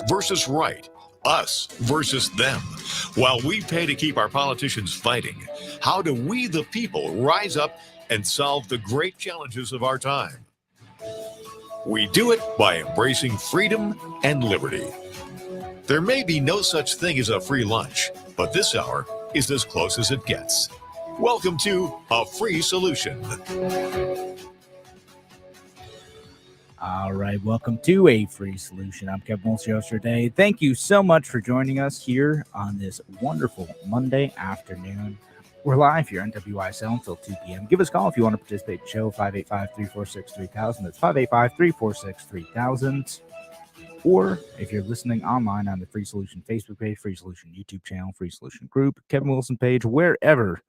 versus right, us versus them. While we pay to keep our politicians fighting, how do we, the people, rise up and solve the great challenges of our time? We do it by embracing freedom and liberty. There may be no such thing as a free lunch, but this hour is as close as it gets. Welcome to A Free Solution. All right, welcome to A Free Solution. I'm Kevin Wilson, your host today. Thank you so much for joining us here on this wonderful Monday afternoon. We're live here on WISL until 2 p.m. Give us a call if you want to participate in the show, 585-346-3000. That's 585-346-3000. Or if you're listening online on the Free Solution Facebook page, Free Solution YouTube channel, Free Solution group, Kevin Wilson page, wherever,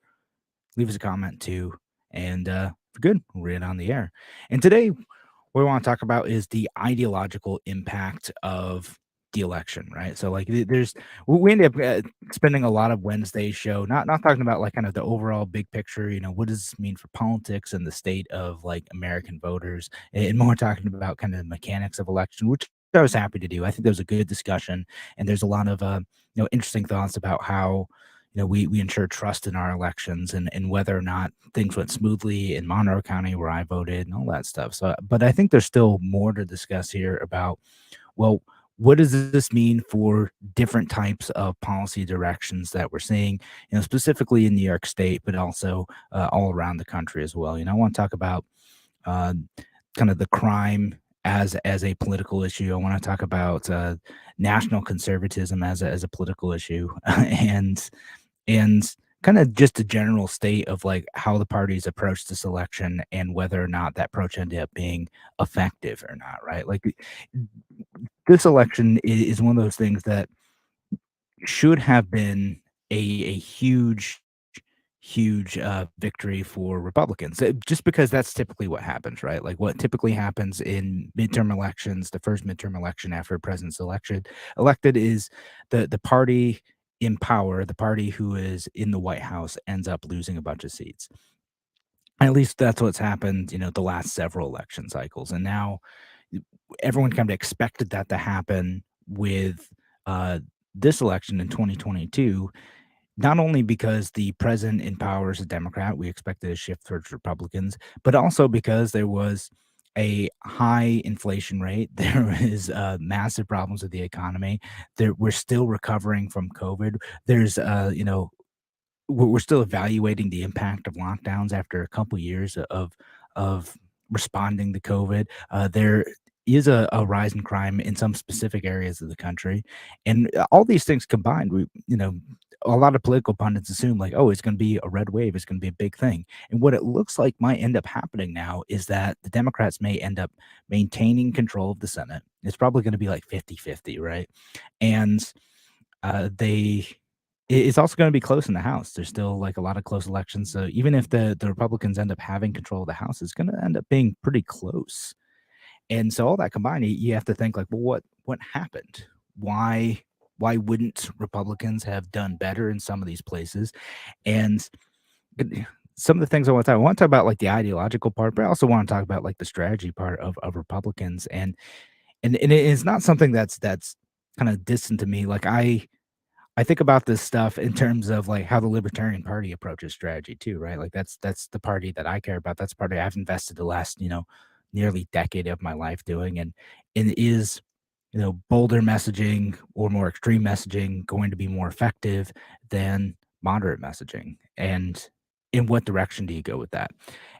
leave us a comment too. And if you're good, we'll read it on the air. And today, what we want to talk about is the ideological impact of the election, right? So like we ended up spending a lot of Wednesday's show not talking about like kind of the overall big picture, what does this mean for politics and the state of like American voters, and more talking about kind of the mechanics of election, which I was happy to do. I think there was a good discussion, and there's a lot of interesting thoughts about how we ensure trust in our elections and whether or not things went smoothly in Monroe County where I voted and all that stuff. So, but I think there's still more to discuss here about, well, what does this mean for different types of policy directions that we're seeing, specifically in New York State, but also all around the country as well. I want to talk about kind of the crime as a political issue. I want to talk about national conservatism as a political issue, and kind of just a general state of like how the parties approach this election and whether or not that approach ended up being effective or not, right? Like this election is one of those things that should have been a huge victory for Republicans, just because that's typically what happens, right? Like what typically happens in midterm elections, the first midterm election after a president's elected is the party in power, the party who is in the White House ends up losing a bunch of seats. At least that's what's happened, the last several election cycles. And now everyone kind of expected that to happen with this election in 2022, not only because the president in power is a Democrat, we expected a shift towards Republicans, but also because there was a high inflation rate. There is massive problems with the economy. We're still recovering from COVID. There's, we're still evaluating the impact of lockdowns after a couple years of responding to COVID. There is a rise in crime in some specific areas of the country, and all these things combined, a lot of political pundits assume like, oh, it's going to be a red wave, it's going to be a big thing. And what it looks like might end up happening now is that the Democrats may end up maintaining control of the Senate. It's probably going to be like 50-50, right? And it's also going to be close in the House. There's still like a lot of close elections. So even if the Republicans end up having control of the House, it's going to end up being pretty close. And so all that combined, you have to think like, well, what happened? Why wouldn't Republicans have done better in some of these places? And some of the things I want to talk about like the ideological part, but I also want to talk about like the strategy part of Republicans. And it is not something that's kind of distant to me. Like I think about this stuff in terms of like how the Libertarian Party approaches strategy too, right? Like that's the party that I care about. That's the party I've invested the last, nearly decade of my life doing. And is, bolder messaging or more extreme messaging going to be more effective than moderate messaging? And in what direction do you go with that?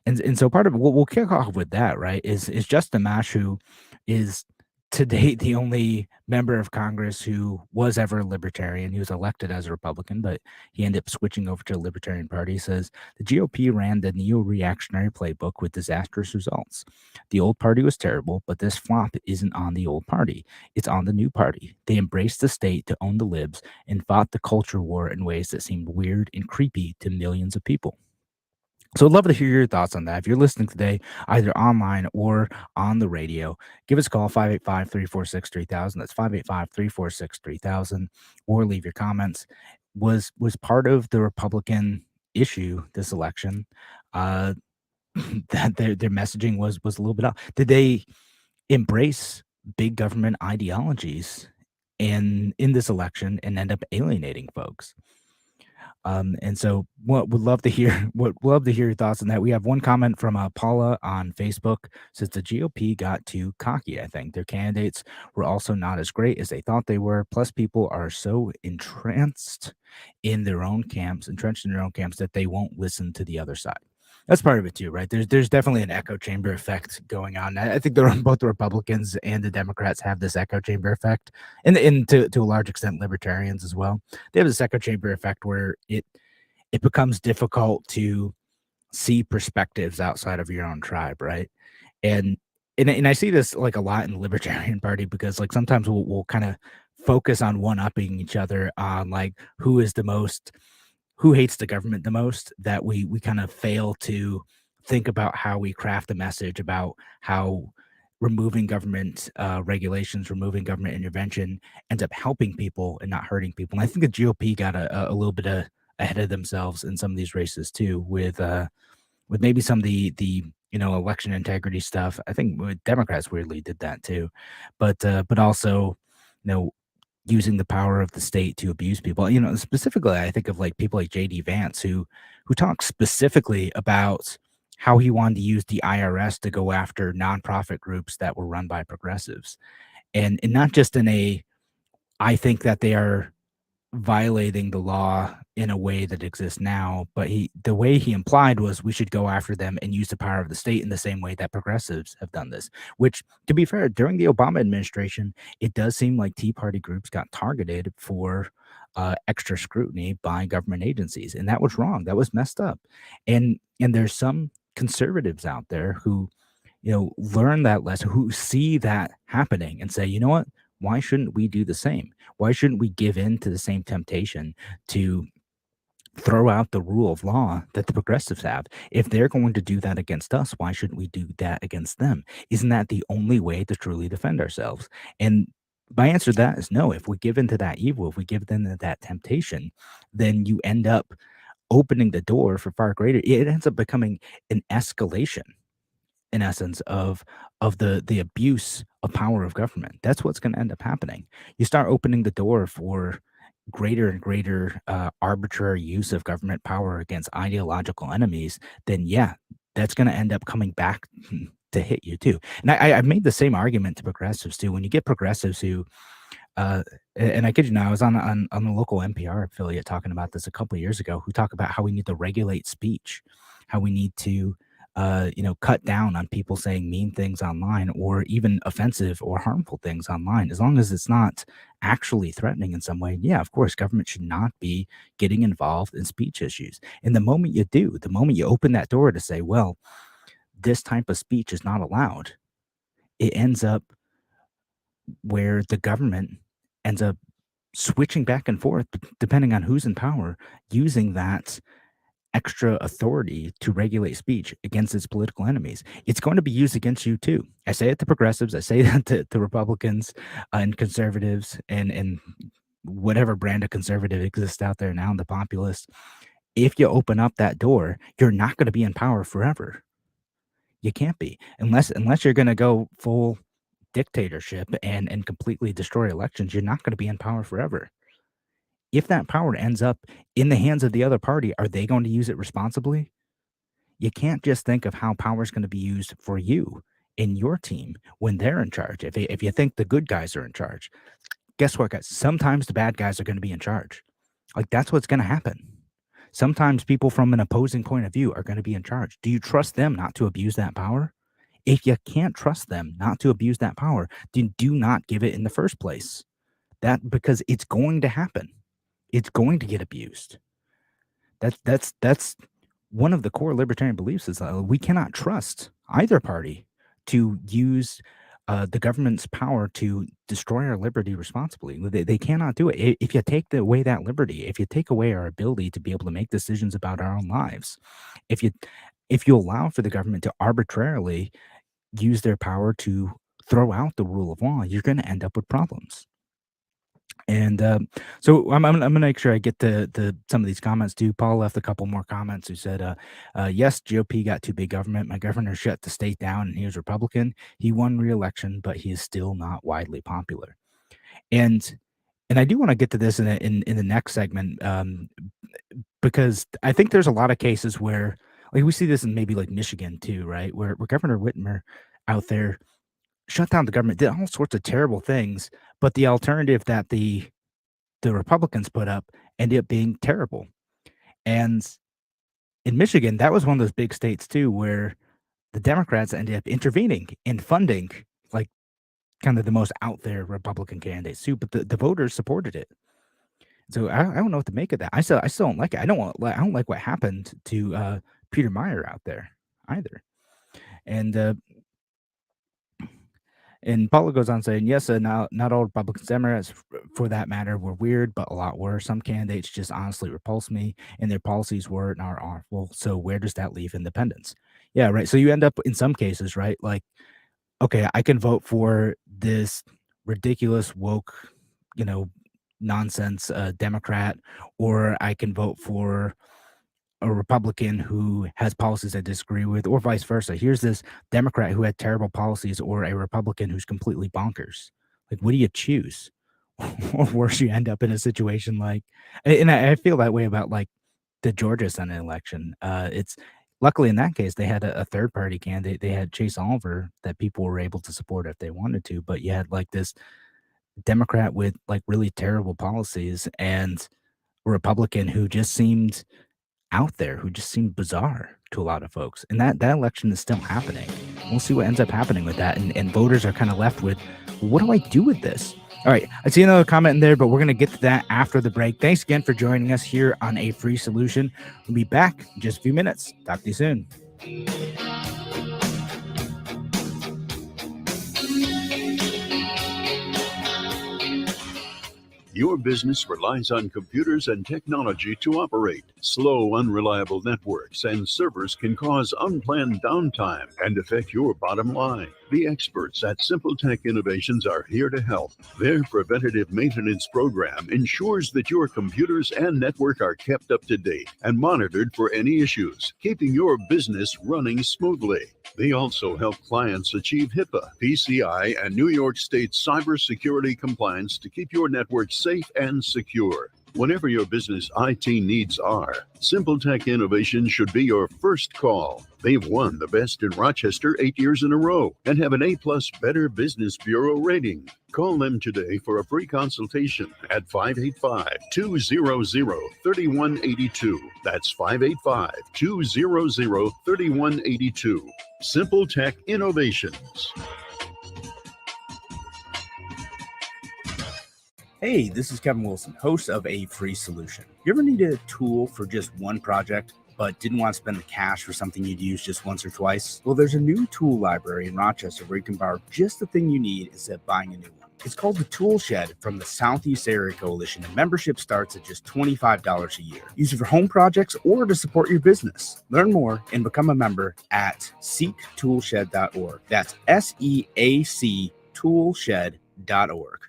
And so part of what we'll kick off with that, right, is Justin Amash, who is to date the only member of Congress who was ever a libertarian. He was elected as a Republican, but he ended up switching over to the Libertarian Party. Says the GOP ran the neo-reactionary playbook with disastrous results. The old party was terrible, but this flop isn't on the old party. It's on the new party. They embraced the state to own the libs and fought the culture war in ways that seemed weird and creepy to millions of people. So I'd love to hear your thoughts on that. If you're listening today, either online or on the radio, give us a call, 585-346-3000. That's 585-346-3000, or leave your comments. Was part of the Republican issue this election that their messaging was a little bit off? Did they embrace big government ideologies in this election and end up alienating folks. And so what would love to hear would love to hear your thoughts on that. We have one comment from Paula on Facebook says the GOP got too cocky. I think their candidates were also not as great as they thought they were. Plus, people are so entrenched in their own camps that they won't listen to the other side. That's part of it too, right? There's definitely an echo chamber effect going on. I think both the Republicans and the Democrats have this echo chamber effect, and to a large extent, libertarians as well. They have this echo chamber effect where it becomes difficult to see perspectives outside of your own tribe, right? And and I see this like a lot in the Libertarian Party because like sometimes we'll kind of focus on one upping each other on like who hates the government the most, that we kind of fail to think about how we craft a message about how removing government regulations, removing government intervention ends up helping people and not hurting people. And I think the GOP got a little bit ahead of themselves in some of these races too, with maybe some of the election integrity stuff. I think Democrats weirdly did that too, but also you know using the power of the state to abuse people. Specifically, I think of like people like JD Vance who talks specifically about how he wanted to use the IRS to go after nonprofit groups that were run by progressives. And not just in a I think that they are violating the law in a way that exists now, but the way he implied was we should go after them and use the power of the state in the same way that progressives have done this. Which, to be fair, during the Obama administration, it does seem like Tea Party groups got targeted for extra scrutiny by government agencies, and that was wrong. That was messed up. And there's some conservatives out there who learn that lesson, who see that happening and say, you know what? Why shouldn't we do the same? Why shouldn't we give in to the same temptation to throw out the rule of law that the progressives have? If they're going to do that against us, why shouldn't we do that against them? Isn't that the only way to truly defend ourselves? And my answer to that is no. If we give in to that evil, if we give in to that temptation, then you end up opening the door for far greater. It ends up becoming an escalation in essence of the abuse of power of government. That's what's going to end up happening. You start opening the door for greater and greater arbitrary use of government power against ideological enemies, then yeah, that's going to end up coming back to hit you too. And I've made the same argument to progressives too. When you get progressives who and I kid you not, I was on the local NPR affiliate talking about this a couple of years ago, who talk about how we need to regulate speech, how we need to cut down on people saying mean things online or even offensive or harmful things online, as long as it's not actually threatening in some way. Yeah, of course, government should not be getting involved in speech issues. And the moment you do, the moment you open that door to say, well, this type of speech is not allowed, it ends up where the government ends up switching back and forth depending on who's in power, using that extra authority to regulate speech against its political enemies. It's going to be used against you too. I say it to progressives, I say that to Republicans and conservatives and whatever brand of conservative exists out there now, and the populists. If you open up that door, you're not going to be in power forever. You can't be, unless you're going to go full dictatorship and completely destroy elections. You're not going to be in power forever. If that power ends up in the hands of the other party, are they going to use it responsibly? You can't just think of how power is going to be used for you in your team when they're in charge. If you think the good guys are in charge, guess what, guys? Sometimes the bad guys are going to be in charge. Like, that's what's going to happen. Sometimes people from an opposing point of view are going to be in charge. Do you trust them not to abuse that power? If you can't trust them not to abuse that power, then do not give it in the first place. Because it's going to happen. It's going to get abused. That's one of the core libertarian beliefs is we cannot trust either party to use the government's power to destroy our liberty responsibly. They cannot do it. If you take away that liberty, if you take away our ability to be able to make decisions about our own lives, if you allow for the government to arbitrarily use their power to throw out the rule of law, you're going to end up with problems. And so I'm gonna make sure I get to some of these comments too. Paul left a couple more comments who said, "Yes, GOP got too big government. My governor shut the state down, and he was Republican. He won re-election, but he is still not widely popular." And And I do want to get to this in the next segment, because I think there's a lot of cases where, like, we see this in maybe like Michigan too, right? Where Governor Whitmer out there shut down the government, did all sorts of terrible things, but the alternative that the Republicans put up ended up being terrible. And in Michigan, that was one of those big states too, where the Democrats ended up intervening and funding like kind of the most out there Republican candidates too, but the voters supported it. So I don't know what to make of that. I still don't like it. I don't like what happened to Peter Meyer out there either. And Paula goes on saying, yes, not all Republicans, Democrats, for that matter, were weird, but a lot were. Some candidates just honestly repulsed me, and their policies were and are awful. So where does that leave independence? Yeah, right. So you end up in some cases, right? Like, okay, I can vote for this ridiculous woke, you know, nonsense Democrat, or I can vote for a Republican who has policies I disagree with, or vice versa. Here's this Democrat who had terrible policies, or a Republican who's completely bonkers. Like, what do you choose? Or worse, you end up in a situation like, and I feel that way about like the Georgia Senate election. It's luckily in that case they had a third party candidate. They had Chase Oliver that people were able to support if they wanted to, but you had like this Democrat with like really terrible policies and a Republican who just seemed out there, who just seemed bizarre to a lot of folks. And that election is still happening. We'll see what ends up happening with that. And voters are kind of left with, what do I do with this? All right, I see another comment in there, but we're going to get to that after the break. Thanks again for joining us here on A Free Solution. We'll be back in just a few minutes. Talk to you soon. Your business relies on computers and technology to operate. Slow, unreliable networks and servers can cause unplanned downtime and affect your bottom line. The experts at Simple Tech Innovations are here to help. Their preventative maintenance program ensures that your computers and network are kept up to date and monitored for any issues, keeping your business running smoothly. They also help clients achieve HIPAA, PCI, and New York State cybersecurity compliance to keep your network safe and secure. Whenever your business IT needs are, Simple Tech Innovation should be your first call. They've won the best in Rochester 8 years in a row and have an A-plus Better Business Bureau rating. Call them today for a free consultation at 585-200-3182. That's 585-200-3182. Simple Tech Innovations. Hey, this is Kevin Wilson, host of A Free Solution. You ever needed a tool for just one project, but didn't want to spend the cash for something you'd use just once or twice? Well, there's a new tool library in Rochester where you can borrow just the thing you need instead of buying a new one. It's called the Tool Shed from the Southeast Area Coalition, and membership starts at just $25 a year. Use it for home projects or to support your business. Learn more and become a member at seektoolshed.org. That's SEAC toolshed.org.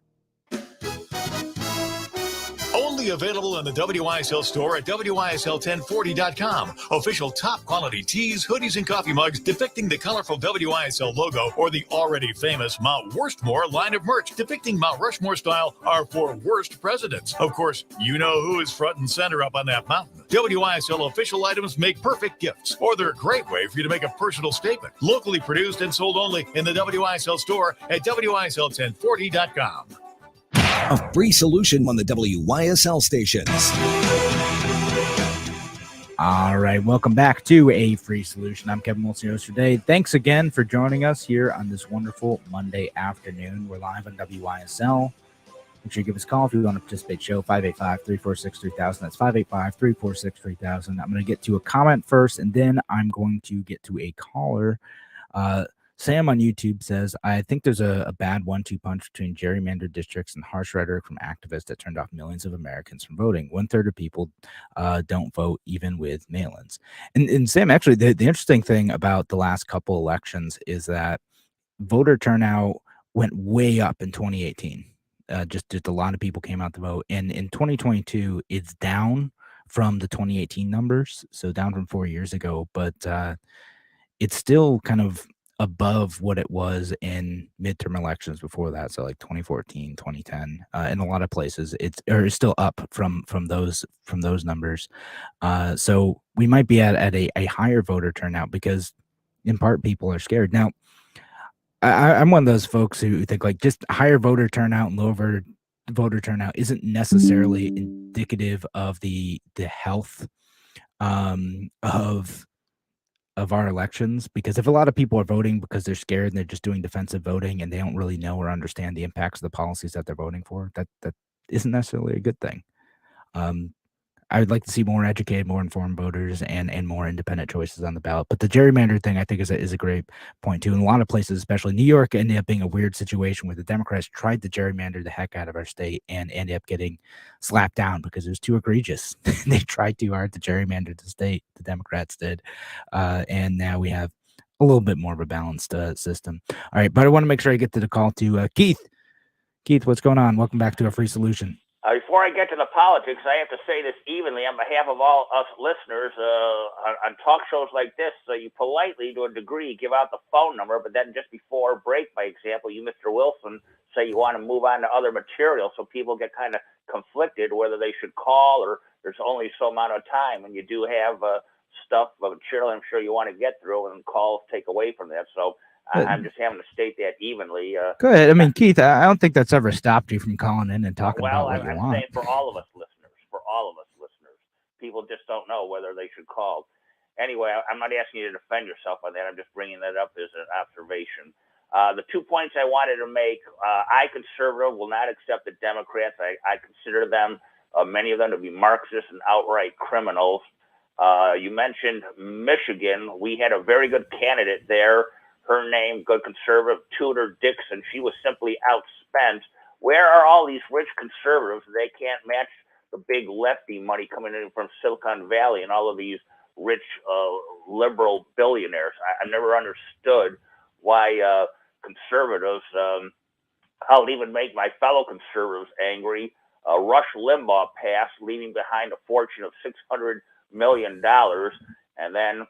Only available in the WISL store at WISL1040.com. Official top quality tees, hoodies, and coffee mugs depicting the colorful WISL logo or the already famous Mount Worstmore line of merch depicting Mount Rushmore style are for worst presidents. Of course, you know who is front and center up on that mountain. WISL official items make perfect gifts, or they're a great way for you to make a personal statement. Locally produced and sold only in the WISL store at WISL1040.com. A free solution on the WYSL stations. All right, welcome back to A Free Solution. I'm Kevin Wilson, your host today. Thanks again for joining us here on this wonderful Monday afternoon. We're live on WYSL. Make sure you give us a call if you want to participate. Show 585-346-3000. That's 585-346-3000. I'm going to get to a comment first, and then I'm going to get to a caller. Sam on YouTube says, I think there's a bad 1-2 punch between gerrymandered districts and harsh rhetoric from activists that turned off millions of Americans from voting. 1/3 of people don't vote even with mail-ins. And Sam, actually, the interesting thing about the last couple elections is that voter turnout went way up in 2018. Just a lot of people came out to vote. And in 2022, it's down from the 2018 numbers, so down from 4 years ago. But it's still kind of above what it was in midterm elections before that. So like 2014, 2010, in a lot of places, it's still up from those numbers. So we might be at a higher voter turnout because in part people are scared. Now, I'm one of those folks who think like just higher voter turnout and lower voter turnout isn't necessarily indicative of the health of our elections, because if a lot of people are voting because they're scared and they're just doing defensive voting and they don't really know or understand the impacts of the policies that they're voting for, that isn't necessarily a good thing. I would like to see more educated, more informed voters and more independent choices on the ballot. But the gerrymander thing, I think, is a great point too. In a lot of places, especially New York, ended up being a weird situation where the Democrats tried to gerrymander the heck out of our state and ended up getting slapped down because it was too egregious. They tried too hard to gerrymander the state. The Democrats did, and now we have a little bit more of a balanced system. All right, but I want to make sure I get to the call to Keith. Keith, what's going on? Welcome back to A Free Solution. Before I get to the politics, I have to say this evenly on behalf of all us listeners on talk shows like this. You politely, to a degree, give out the phone number, but then just before break, by example, you, Mr. Wilson, say you want to move on to other material, so people get kind of conflicted whether they should call or there's only so amount of time, and you do have stuff, material I'm sure you want to get through, and calls take away from that. So I'm just having to state that evenly. Go ahead. I mean, Keith, I don't think that's ever stopped you from calling in and talking about what you want. I'm saying for all of us listeners, people just don't know whether they should call. Anyway, I'm not asking you to defend yourself on that. I'm just bringing that up as an observation. The 2 points I wanted to make, I, conservative, will not accept the Democrats. I consider them, many of them, to be Marxists and outright criminals. You mentioned Michigan. We had a very good candidate there. Her name, good conservative, Tudor Dixon. She was simply outspent. Where are all these rich conservatives? They can't match the big lefty money coming in from Silicon Valley and all of these rich liberal billionaires. I never understood why conservatives, I'll even make my fellow conservatives angry. Rush Limbaugh passed, leaving behind a fortune of $600 million. And then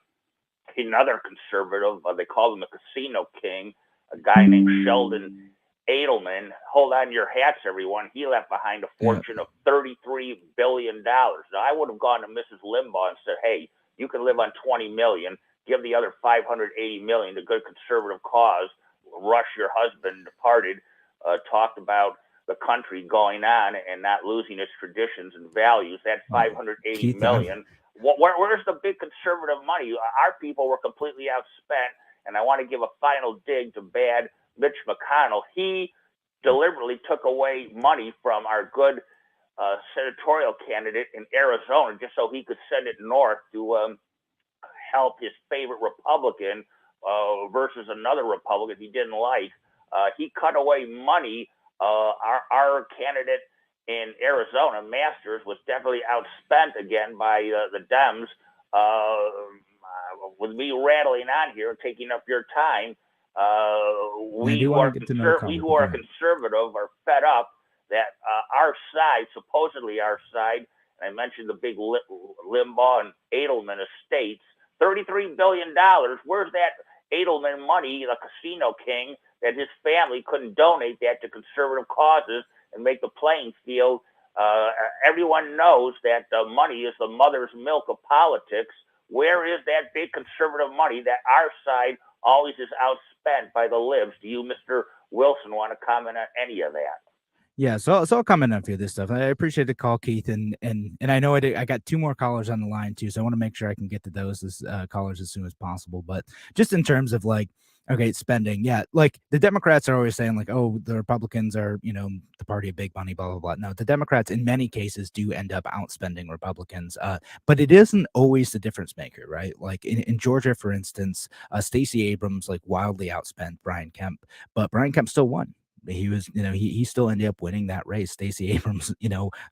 another conservative, they call him the Casino King, a guy named Sheldon Adelman. Hold on to your hats, everyone. He left behind a fortune of $33 billion. Now, I would have gone to Mrs. Limbaugh and said, hey, you can live on $20 million. Give the other $580 million to good conservative cause. Rush, your husband, departed, talked about the country going on and not losing its traditions and values. That $580 million. Where's the big conservative money? Our people were completely outspent, and I want to give a final dig to bad Mitch McConnell. He deliberately took away money from our good senatorial candidate in Arizona just so he could send it north to help his favorite Republican versus another Republican he didn't like. He cut away money. Our candidate in Arizona, Masters, was definitely outspent again by the Dems. With me rattling on here and taking up your time, we who are conservative are fed up that our side, supposedly our side, and I mentioned the big Limbaugh and Adelman estates, $33 billion. Where's that Adelman money, the Casino King, that his family couldn't donate that to conservative causes and make the playing field? Everyone knows that money is the mother's milk of politics. Where is that big conservative money that our side always is outspent by the libs? Do you, Mr. Wilson, want to comment on any of that? Yeah, so I'll comment on a few of this stuff. I appreciate the call, Keith, and I know I got two more callers on the line too, so I want to make sure I can get to those callers as soon as possible. But just in terms of like, okay, spending, yeah, like the Democrats are always saying like, oh, the Republicans are, the party of big money, blah blah blah. No, the Democrats in many cases do end up outspending Republicans, but it isn't always the difference maker, right? Like in Georgia, for instance, Stacey Abrams like wildly outspent Brian Kemp, but Brian Kemp still won. He was, he still ended up winning that race. Stacey Abrams,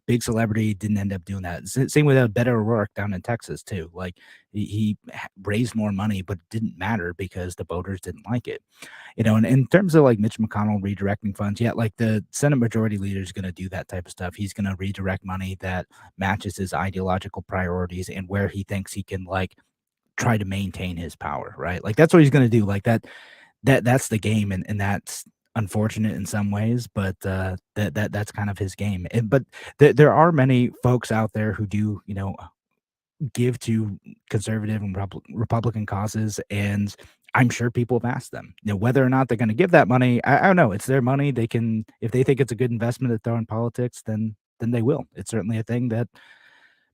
big celebrity, didn't end up doing that. Same with Beto O'Rourke down in Texas too. Like he raised more money, but it didn't matter because the voters didn't like it. And in terms of like Mitch McConnell redirecting funds, yeah, like the Senate Majority Leader is going to do that type of stuff. He's going to redirect money that matches his ideological priorities and where he thinks he can like try to maintain his power, right? Like that's what he's going to do. Like that. that's the game, and that's unfortunate in some ways, but that's kind of his game. But there are many folks out there who do, give to conservative and Republican causes, and I'm sure people have asked them, whether or not they're going to give that money. I don't know. It's their money. They can, if they think it's a good investment to throw in politics, then they will. It's certainly a thing that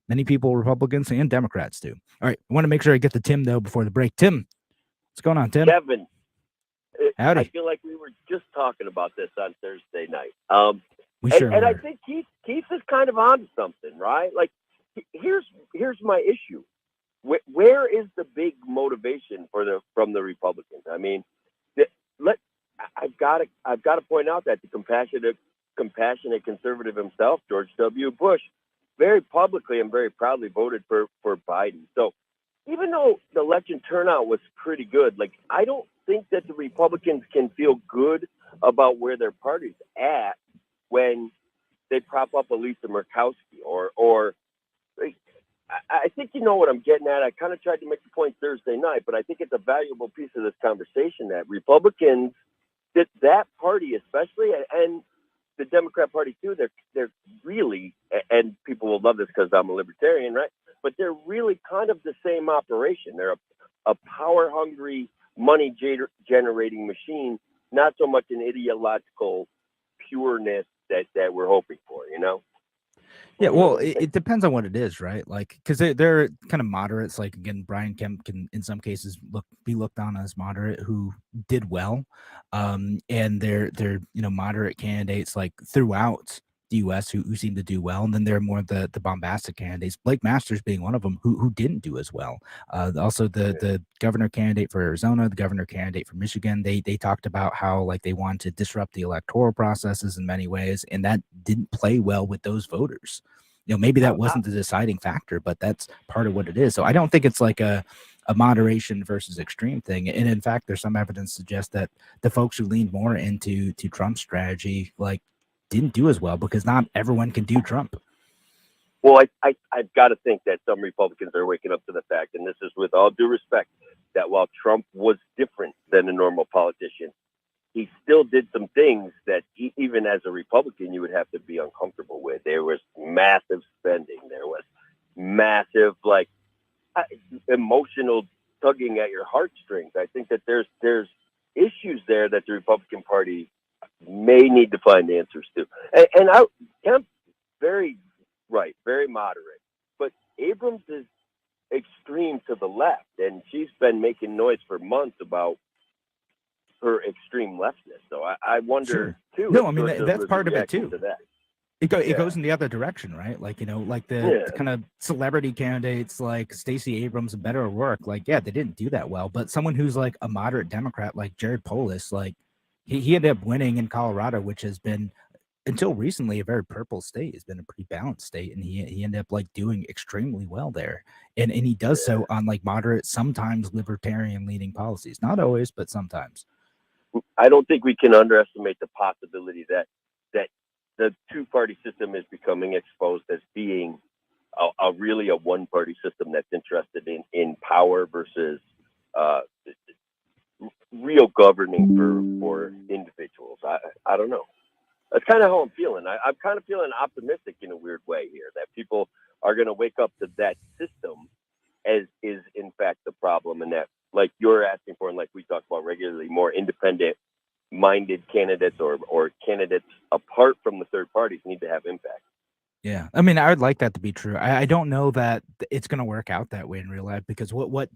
many people, Republicans and Democrats, do. All right, I want to make sure I get to Tim though before the break. Tim, what's going on, Tim? Kevin, Howdy. I feel like we were just talking about this on Thursday night. And I think Keith is kind of onto something, right? Like, here's my issue. Where is the big motivation from the Republicans? I mean, I've got to point out that the compassionate conservative himself, George W. Bush, very publicly and very proudly voted for Biden. So even though the election turnout was pretty good, like, I don't think that the Republicans can feel good about where their party's at when they prop up a Lisa Murkowski or I think you know what I'm getting at. I kind of tried to make the point Thursday night, but I think it's a valuable piece of this conversation that Republicans, that party especially, and the Democrat Party too, they're really, and people will love this because I'm a libertarian, right? But they're really kind of the same operation. They're a power-hungry, money-generating machine, not so much an ideological pureness that we're hoping for, Yeah, well, it depends on what it is, right? Like, because they're kind of moderates. Like, again, Brian Kemp can, in some cases, be looked on as moderate who did well, and they're moderate candidates like throughout the U.S. who seem to do well, and then there are more the bombastic candidates. Blake Masters being one of them who didn't do as well. Also, the governor candidate for Arizona, the governor candidate for Michigan, they talked about how like they wanted to disrupt the electoral processes in many ways, and that didn't play well with those voters. Maybe that wasn't the deciding factor, but that's part of what it is. So I don't think it's like a moderation versus extreme thing. And in fact, there's some evidence to suggest that the folks who leaned more into Trump's strategy, like, didn't do as well because not everyone can do Trump. Well, I've got to think that some Republicans are waking up to the fact, and this is with all due respect, that while Trump was different than a normal politician, he still did some things that even as a Republican, you would have to be uncomfortable with. There was massive spending. There was massive, like, emotional tugging at your heartstrings. I think that there's issues there that the Republican Party may need to find answers to. And I'm very right, very moderate. But Abrams is extreme to the left, and she's been making noise for months about her extreme leftness. So I wonder too. No, I mean that's part of it too. It goes in the other direction, right? Like, the kind of celebrity candidates like Stacey Abrams and Beto O'Rourke, like, yeah, they didn't do that well. But someone who's like a moderate Democrat like Jared Polis, like he ended up winning in Colorado, which has been until recently a very purple state. Has been a pretty balanced state, and he ended up like doing extremely well there. And he does so on like moderate, sometimes libertarian leaning policies. Not always, but sometimes. I don't think we can underestimate the possibility that the two-party system is becoming exposed as being really a one-party system that's interested in power versus real governing for individuals. I don't know. That's kind of how I'm feeling. I'm kind of feeling optimistic in a weird way here, that people are going to wake up to that system as is in fact the problem, and that, like you're asking for, and like we talk about regularly, more independent-minded candidates or candidates apart from the third parties need to have impact. Yeah, I mean, I would like that to be true. I don't know that it's going to work out that way in real life, because what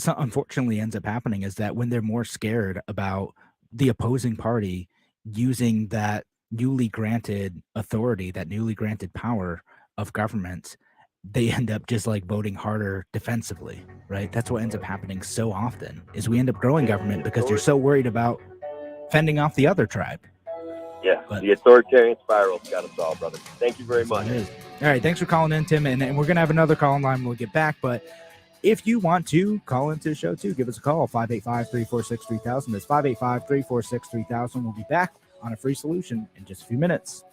unfortunately ends up happening is that when they're more scared about the opposing party using that newly granted authority, that newly granted power of government, they end up just like voting harder defensively, right? That's what ends up happening so often, is we end up growing government because you're so worried about fending off the other tribe. Yeah, but the authoritarian spiral's got us all, brother. Thank you very much. All right, thanks for calling in, Tim, and we're going to have another call in line when we get back, but if you want to call into the show too, give us a call, 585-346-3000. That's 585-346-3000. We'll be back on A Free Solution in just a few minutes.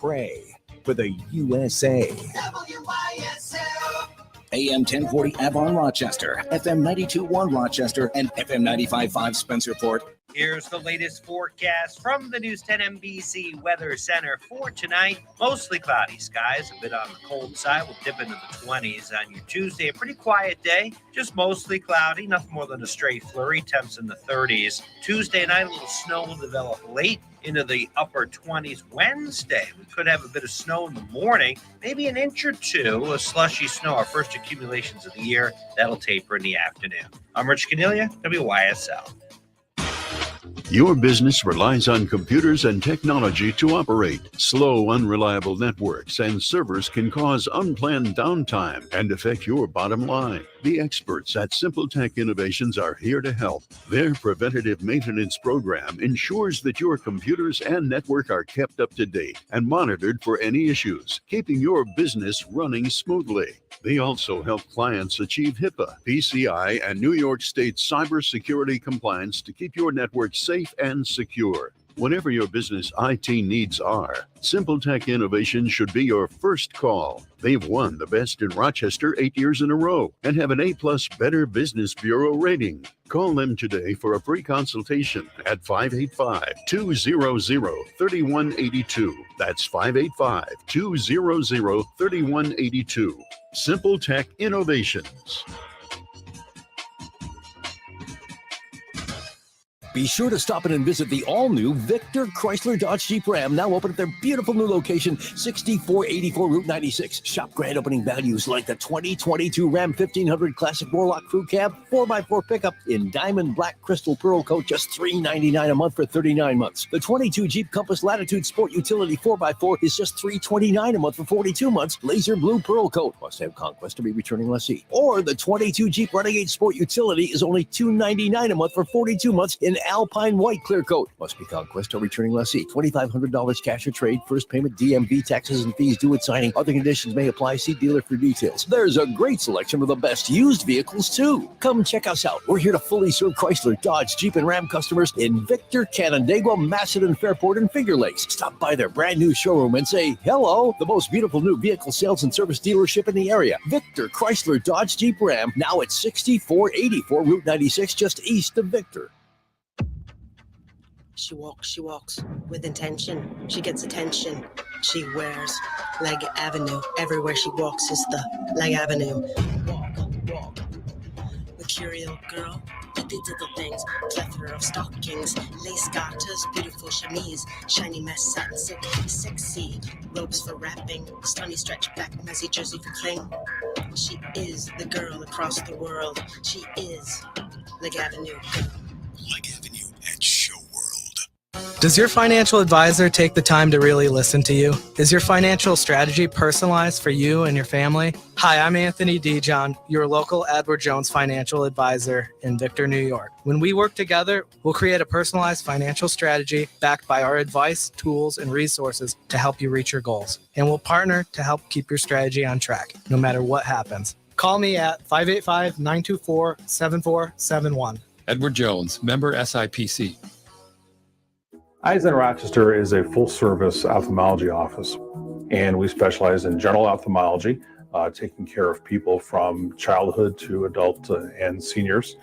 pray for the USA. AM 1040 Avon Rochester, FM 92.1 Rochester, and FM 95.5 Spencerport. Here's the latest forecast from the News 10 NBC Weather Center for tonight. Mostly cloudy skies, a bit on the cold side. We'll dip into the 20s on your Tuesday. A pretty quiet day, just mostly cloudy, nothing more than a stray flurry. Temps in the 30s. Tuesday night, a little snow will develop late into the upper 20s. Wednesday, we could have a bit of snow in the morning, maybe an inch or two of slushy snow, our first accumulations of the year. That'll taper in the afternoon. I'm Rich Cornelia, WYSL. Your business relies on computers and technology to operate. Slow, unreliable networks and servers can cause unplanned downtime and affect your bottom line. The experts at Simple Tech Innovations are here to help. Their preventative maintenance program ensures that your computers and network are kept up to date and monitored for any issues, keeping your business running smoothly. They also help clients achieve HIPAA, PCI, and New York State cybersecurity compliance to keep your network safe and secure. Whatever your business IT needs are, Simple Tech Innovations should be your first call. They've won the Best in Rochester 8 years in a row and have an A+ Better Business Bureau rating. Call them today for a free consultation at 585-200-3182. That's 585-200-3182. Simple Tech Innovations. Be sure to stop in and visit the all-new Victor Chrysler Dodge Jeep Ram, now open at their beautiful new location, 6484 Route 96. Shop grand opening values like the 2022 Ram 1500 Classic Warlock Crew Cab 4x4 pickup in diamond black crystal pearl coat, just $399 a month for 39 months. The 22 Jeep Compass Latitude Sport Utility 4x4 is just $329 a month for 42 months. Laser blue pearl coat. Must have conquest to be returning lessee. Or the 22 Jeep Renegade Sport Utility is only $299 a month for 42 months in Alpine White Clear Coat. Must be conquest or returning lessee. $2,500 cash or trade. First payment, DMV, taxes and fees due at signing. Other conditions may apply. See dealer for details. There's a great selection of the best used vehicles too. Come check us out. We're here to fully serve Chrysler, Dodge, Jeep, and Ram customers in Victor, Canandaigua, Macedon, Fairport, and Finger Lakes. Stop by their brand new showroom and say hello. The most beautiful new vehicle sales and service dealership in the area. Victor, Chrysler, Dodge, Jeep, Ram. Now at 6484 Route 96, just east of Victor. She walks with intention. She gets attention. She wears Leg Avenue. Everywhere she walks is the Leg Avenue. Walk. Mercurial girl, pretty little things, plethora of stockings, lace garters, beautiful chemise, shiny mesh satin silk, sexy robes for wrapping, stunning stretch back, messy jersey for cling. She is the girl across the world. She is Leg Avenue. Leg Avenue at Show World. Does your financial advisor take the time to really listen to you? Is your financial strategy personalized for you and your family? Hi, I'm Anthony Dijon, your local Edward Jones financial advisor in Victor, New York. When we work together, we'll create a personalized financial strategy backed by our advice, tools, and resources to help you reach your goals. And we'll partner to help keep your strategy on track, no matter what happens. Call me at 585-924-7471. Edward Jones, member SIPC. Eyes in Rochester is a full-service ophthalmology office, and we specialize in general ophthalmology, taking care of people from childhood to adult and seniors.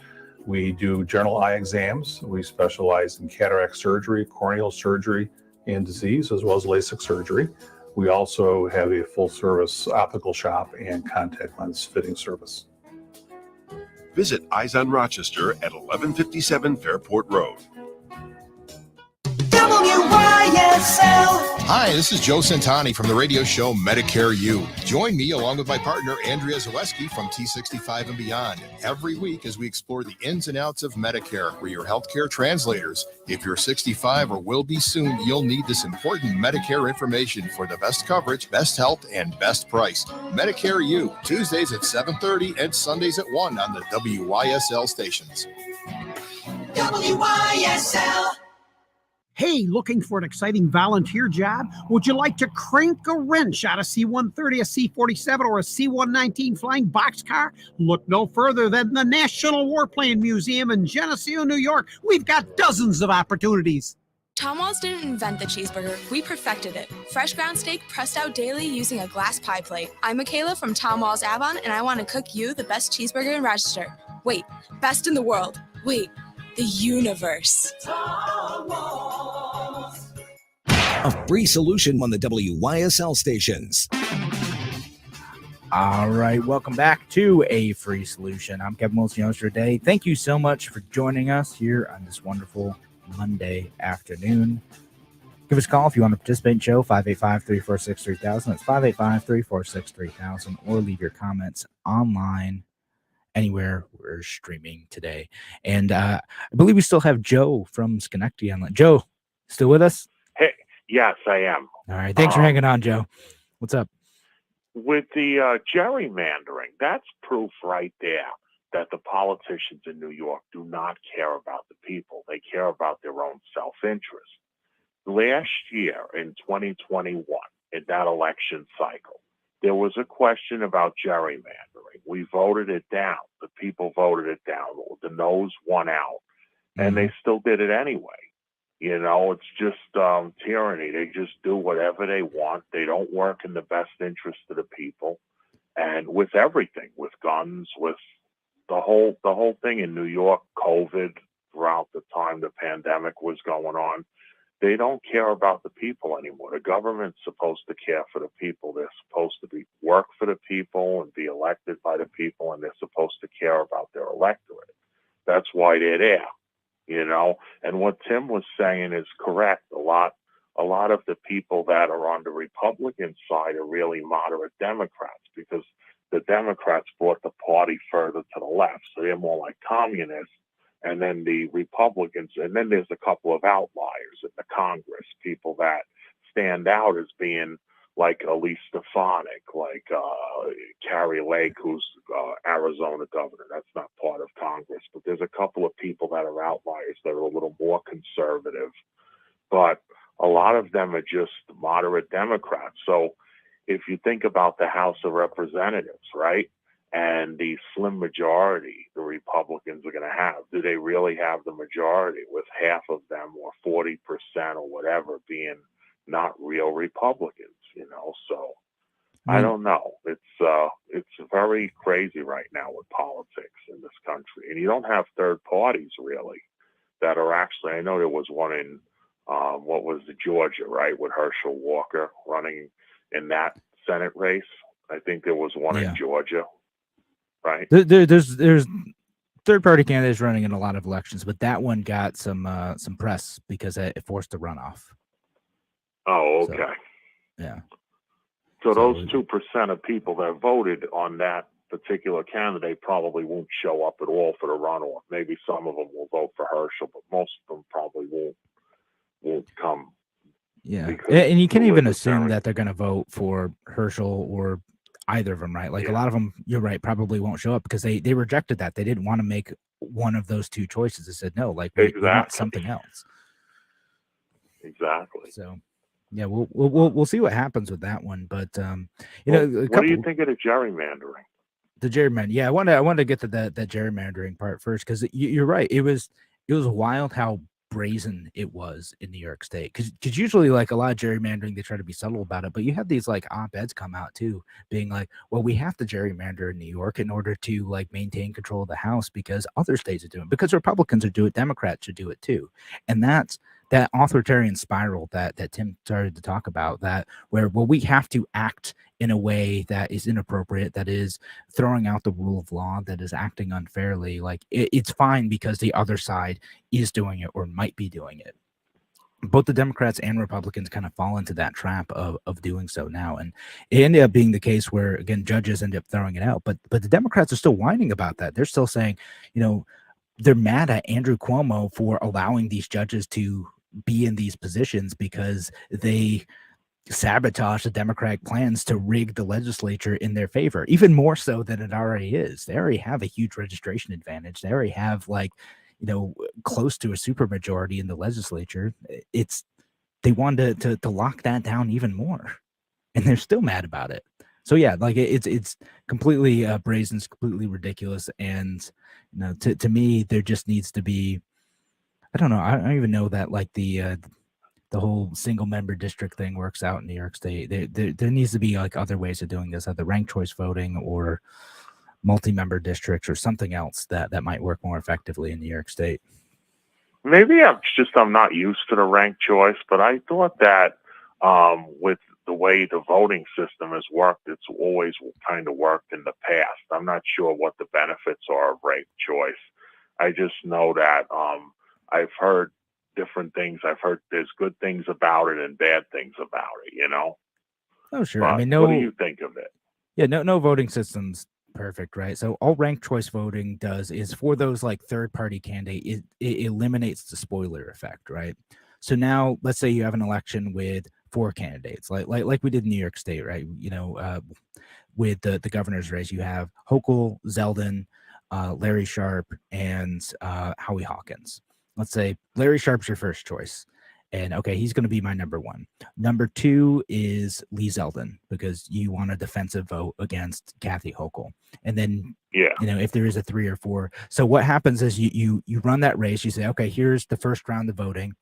We do general eye exams. We specialize in cataract surgery, corneal surgery, and disease, as well as LASIK surgery. We also have a full-service optical shop and contact lens fitting service. Visit Eyes on Rochester at 1157 Fairport Road. Hi, this is Joe Santani from the radio show Medicare U. Join me along with my partner Andrea Zaleski from T65 and Beyond every week as we explore the ins and outs of Medicare. We're your healthcare translators. If you're 65 or will be soon, you'll need this important Medicare information for the best coverage, best health, and best price. Medicare U, Tuesdays at 7:30 and Sundays at 1 on the WYSL stations. WYSL. Hey, looking for an exciting volunteer job? Would you like to crank a wrench out of C-130, a C-47, or a C-119 flying boxcar? Look no further than the National Warplane Museum in Geneseo, New York. We've got dozens of opportunities. Tom Walls didn't invent the cheeseburger, we perfected it. Fresh ground steak pressed out daily using a glass pie plate. I'm Michaela from Tom Walls Avon, and I want to cook you the best cheeseburger in Rochester. Wait, best in the world. Wait, the universe. A free solution on the WYSL stations. All right, welcome back to A Free Solution. I'm Kevin Wilson, your host for today. Thank you so much for joining us here on this wonderful Monday afternoon. Give us a call if you want to participate in the show, 585-346-3000. That's 585-346-3000, or leave your comments online anywhere we're streaming today. And I believe we still have Joe from Schenectady online. Joe, still with us? Hey, yes, I am. All right, thanks for hanging on, Joe. What's up? With the gerrymandering, that's proof right there that the politicians in New York do not care about the people. They care about their own self-interest. Last year in 2021, in that election cycle, there was a question about gerrymandering. We voted it down. The people voted it down. The no's won out, and they still did it anyway. You know, it's just tyranny. They just do whatever they want. They don't work in the best interest of the people. And with everything, with guns, with the whole thing in New York, COVID, throughout the time the pandemic was going on, they don't care about the people anymore. The government's supposed to care for the people. They're supposed to work for the people and be elected by the people, and they're supposed to care about their electorate. That's why they're there, you know. And what Tim was saying is correct. A lot of the people that are on the Republican side are really moderate Democrats, because the Democrats brought the party further to the left. So they're more like communists. And then the Republicans, and then there's a couple of outliers in the Congress, people that stand out as being like Elise Stefanik, like Carrie Lake, who's Arizona governor. That's not part of Congress. But there's a couple of people that are outliers that are a little more conservative. But a lot of them are just moderate Democrats. So if you think about the House of Representatives, right, and the slim majority the Republicans are going to have, do they really have the majority with half of them or 40% or whatever being not real Republicans, you know? So I don't know. It's very crazy right now with politics in this country. And you don't have third parties really that are actually, I know there was one in, what was the Georgia, right, with Herschel Walker running in that Senate race. I think there was one in Georgia, right? There's third-party candidates running in a lot of elections, but that one got some press because it forced a runoff. Oh, okay. So, yeah. So those 2% of people that voted on that particular candidate probably won't show up at all for the runoff. Maybe some of them will vote for Herschel, but most of them probably won't come. Yeah, and you can't even assume that they're going to vote for Herschel or either of them, right? Like a lot of them, you're right, probably won't show up because they rejected that. They didn't want to make one of those two choices. They said no, like we want something else. Exactly. So, yeah, we'll see what happens with that one. But you know, what do you think of the gerrymandering? The gerrymandering, yeah, I wanted to get to that gerrymandering part first because you're right. It was wild how brazen it was in New York State, because usually like a lot of gerrymandering they try to be subtle about it, but you have these like op-eds come out too being like, well, we have to gerrymander in New York in order to like maintain control of the House because other states are doing it, because Republicans are doing it, Democrats should do it too. And that's that authoritarian spiral that Tim started to talk about, that where, well, we have to act in a way that is inappropriate, that is throwing out the rule of law, that is acting unfairly. Like it's fine because the other side is doing it or might be doing it. Both the Democrats and Republicans kind of fall into that trap of doing so now. And it ended up being the case where, again, judges end up throwing it out. But the Democrats are still whining about that. They're still saying, you know, they're mad at Andrew Cuomo for allowing these judges to be in these positions because they sabotage the Democratic plans to rig the legislature in their favor, even more so than it already is. They already have a huge registration advantage. They already have, like, you know, close to a supermajority in the legislature. They wanted to lock that down even more, and they're still mad about it. So yeah, like it's completely brazen, it's completely ridiculous, and you know, to me, there just needs to be, I don't know, I don't even know that like the the whole single member district thing works out in New York State. There needs to be like other ways of doing this, either ranked choice voting or multi-member districts or something else that might work more effectively in New York State. Maybe I'm not used to the ranked choice, but I thought that with the way the voting system has worked, it's always kind of worked in the past. I'm not sure what the benefits are of ranked choice. I just know that I've heard different things. I've heard there's good things about it and bad things about it, you know? Oh, sure. But I mean, no. What do you think of it? Yeah, no voting system's perfect, right? So all ranked choice voting does is for those like third party candidate, it eliminates the spoiler effect, right? So now let's say you have an election with 4 candidates, like we did in New York State, right? You know, with the governor's race, you have Hochul, Zeldin, Larry Sharp, and Howie Hawkins. Let's say Larry Sharp's your first choice. And okay, he's going to be my number 1. Number 2 is Lee Zeldin, because you want a defensive vote against Kathy Hochul. And then, you know, if there is a 3 or 4. So what happens is you run that race. You say, okay, here's the first round of voting.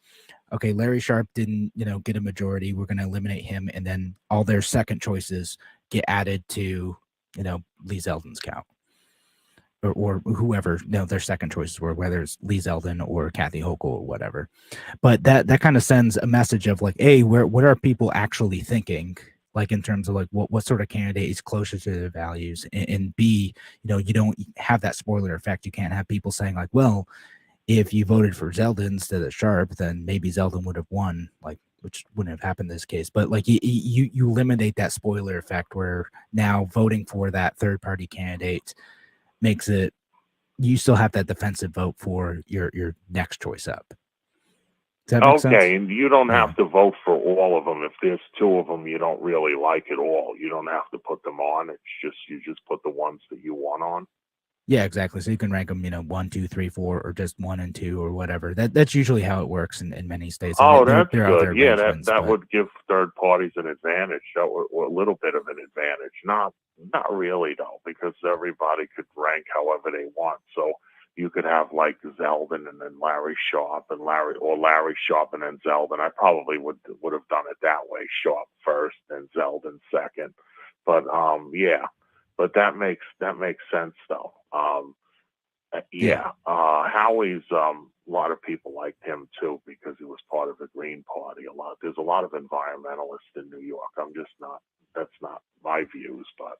Okay, Larry Sharp didn't, you know, get a majority. We're going to eliminate him. And then all their second choices get added to, you know, Lee Zeldin's count. Or whoever, you know, their second choices were, whether it's Lee Zeldin or Kathy Hochul or whatever. But that kind of sends a message of like, A, what are people actually thinking? Like in terms of like what sort of candidate is closer to their values, and B, you know, you don't have that spoiler effect. You can't have people saying like, well, if you voted for Zeldin instead of Sharp, then maybe Zeldin would have won, like, which wouldn't have happened in this case. But like you eliminate that spoiler effect where now voting for that third party candidate makes it, you still have that defensive vote for your next choice up. Does that make sense? Okay, and you don't have to vote for all of them. If there's 2 of them you don't really like at all, you don't have to put them on. It's just you just put the ones that you want on. Yeah, exactly. So you can rank them, you know, 1, 2, 3, 4, or just 1 and 2 or whatever. That's usually how it works in many states. Oh, there, that's there are other good. Yeah, arrangements, that but- would give third parties an advantage. That would, or a little bit of an advantage. Not really though, because everybody could rank however they want. So you could have like Zeldin and then Larry Sharp and Larry Sharp and then Zeldin. I probably would have done it that way: Sharp first and Zeldin second. But yeah, but that makes sense though. Howie's a lot of people liked him too because he was part of the Green Party. There's a lot of environmentalists in New York. That's not my views, but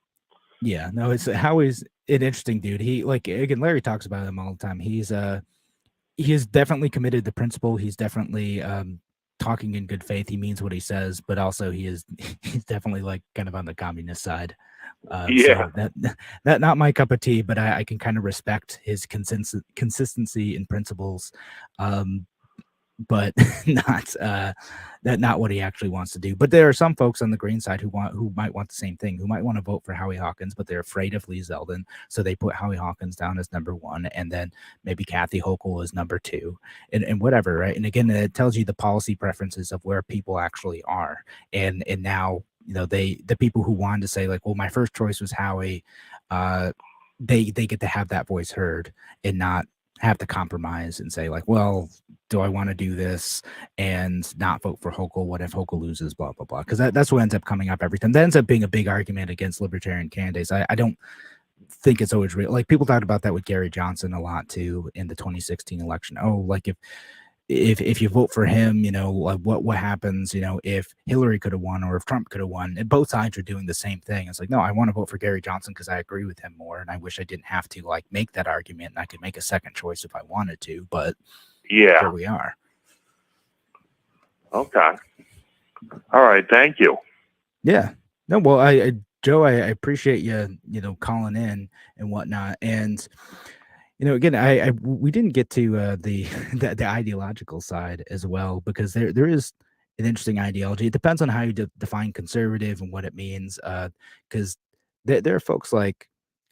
yeah, no, it's Howie's an interesting dude. He, like, again, Larry talks about him all the time. He is definitely committed to principle. He's definitely talking in good faith. He means what he says, but also he's definitely like kind of on the communist side. So that not my cup of tea, but I can kind of respect his consistency in principles, but not what he actually wants to do. But there are some folks on the green side who might want the same thing, who might want to vote for Howie Hawkins, but they're afraid of Lee Zeldin, so they put Howie Hawkins down as number 1, and then maybe Kathy Hochul is number 2, and whatever, right? And again, it tells you the policy preferences of where people actually are, and now, you know, the people who wanted to say like, well, my first choice was Howie, they get to have that voice heard and not have to compromise and say like, well, do I want to do this and not vote for Hochul? What if Hochul loses? Blah blah blah. Because that's what ends up coming up every time. That ends up being a big argument against libertarian candidates. I don't think it's always real. Like, people talked about that with Gary Johnson a lot too in the 2016 election. Oh, like if you vote for him, you know, like what happens, you know, if Hillary could have won or if Trump could have won, and both sides are doing the same thing. It's like, no, I want to vote for Gary Johnson because I agree with him more, and I wish I didn't have to like make that argument, and I could make a second choice if I wanted to, but yeah, here we are. Okay. All right. Thank you. Yeah. No, well, Joe, I appreciate you know, calling in and whatnot. And, you know, again, we didn't get to the ideological side as well, because there is an interesting ideology. It depends on how you define conservative and what it means. Because there are folks like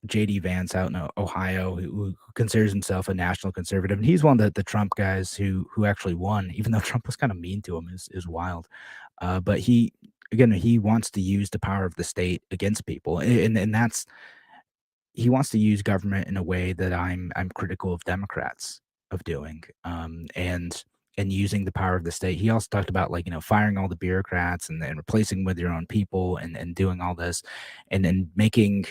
J.D. Vance out in Ohio who considers himself a national conservative, and he's one of the Trump guys who actually won, even though Trump was kind of mean to him. Is wild. But he wants to use the power of the state against people, and that's, he wants to use government in a way that I'm critical of Democrats of doing. And and using the power of the state. He also talked about, like, firing all the bureaucrats and replacing with your own people and doing all this and then making